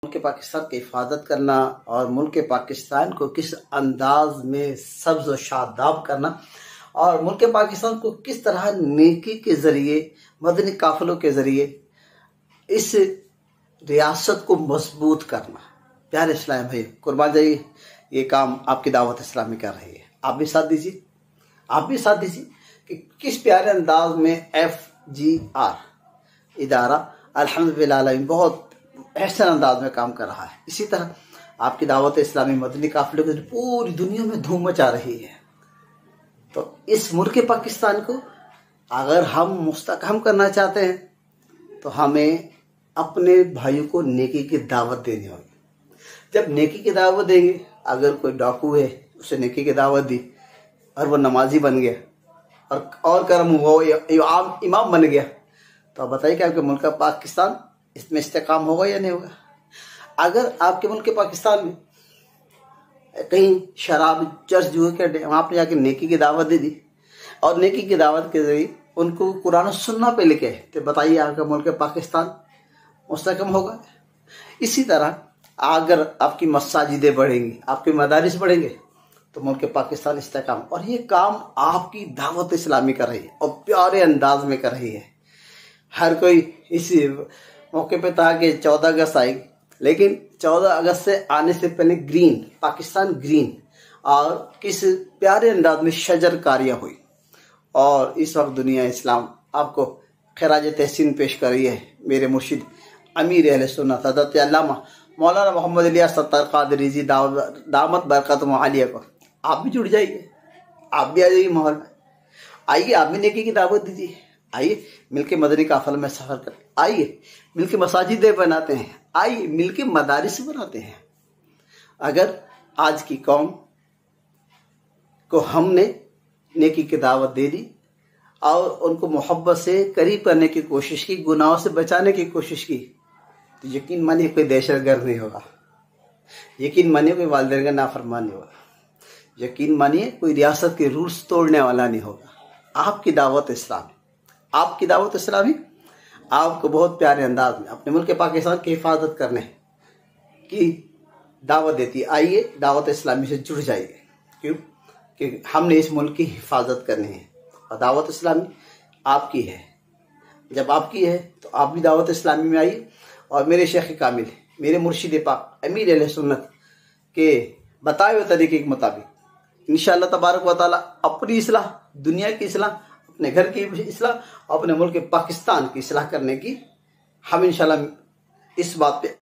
मुल्क पाकिस्तान की हिफाजत करना और मुल्क पाकिस्तान को किस अंदाज में सब्ज और शादाब करना और मुल्क पाकिस्तान को किस तरह नेकी के ज़रिए, मदनी काफिलों के ज़रिए इस रियासत को मजबूत करना। प्यारे इस्लाम भाई, कुर्बान जाइए, ये काम आपकी दावत इस्लामी कर रही है। आप भी साथ दीजिए, आप भी साथ दीजिए कि किस प्यारे अंदाज में FGR इदारा अल्हम्दुलिल्लाह बहुत ऐसे अंदाज में काम कर रहा है। इसी तरह आपकी दावत इस्लामी मदनी काफिले की पूरी दुनिया में धूम मचा रही है। तो इस मुल्क पाकिस्तान को अगर हम मुस्तहकम करना चाहते हैं तो हमें अपने भाइयों को नेकी की दावत देनी होगी। जब नेकी की दावत देंगे, अगर कोई डाकू है उसे नेकी की दावत दी और वो नमाजी बन गया और कर्म हुआ, इमाम बन गया, तो आप बताइए कि आपके मुल्क पाकिस्तान इसमें इस्तेकाम होगा या नहीं होगा। अगर आपके मुल्क पाकिस्तान में कहीं शराब चर्च जुए के वहाँ पर जाके नेकी की दावत दे दी और नेकी की दावत के जरिए उनको कुरान सुन्ना पे लिखे, तो बताइए आपका मुल्क पाकिस्तान मुस्तहकम होगा। इसी तरह अगर आपकी मसाजिदें बढ़ेंगी, आपके मदारिस बढ़ेंगे, तो मुल्क पाकिस्तान इस्तेकाम। और ये काम आपकी दावत इस्लामी कर रही है और प्यारे अंदाज में कर रही है। हर कोई इसी मौके पे था कि 14 अगस्त आएगी, लेकिन 14 अगस्त से आने से पहले ग्रीन पाकिस्तान ग्रीन और किस प्यारे अंदाज में शजरकारियाँ हुई। और इस वक्त दुनिया इस्लाम आपको खराज तहसीन पेश कर रही है मेरे मुर्शिद अमीर अहले सुन्नत हज़रत अल्लामा मौलाना मोहम्मद इलियास सत्तार क़ादरी जी दामत बरकतुहुम आलिया को। आप भी जुड़ जाइए, आप भी आ जाइए माहौल में, आइए आप भी नेकी की दावत दीजिए। आइए मिलके मदनी काफिले में सफर करें, आइए मिलके मसाजिदें बनाते हैं, आइए मिलके मदारिस बनाते हैं। अगर आज की कौम को हमने नेकी की दावत दे दी और उनको मोहब्बत से करीब करने की कोशिश की, गुनाहों से बचाने की कोशिश की, तो यकीन मानिए कोई दहशतगर्द नहीं होगा, यकीन मानिए कोई वालिदैन का नाफरमान नहीं होगा, यकीन मानिए कोई रियासत के रूल्स तोड़ने वाला नहीं होगा। आपकी दावत इस्लामी, आपकी दावत इस्लामी आपको बहुत प्यारे अंदाज में अपने मुल्क पाकिस्तान की हिफाजत करने की दावत देती है। आइए दावत इस्लामी से जुड़ जाइए, क्यों कि हमने इस मुल्क की हिफाजत करनी है और दावत इस्लामी आपकी है। जब आपकी है तो आप भी दावत इस्लामी में आइए और मेरे शेख कामिल, मेरे मुर्शिद पाक अमीर अहले सुन्नत के बताए हुए तरीके के मुताबिक इंशाअल्लाह तबारक व तआला अपनी इस्लाह, दुनिया की इस्लाह, अपने घर की इस्लाह, अपने मुल्क पाकिस्तान की इस्लाह करने की हम इंशाअल्लाह इस बात पे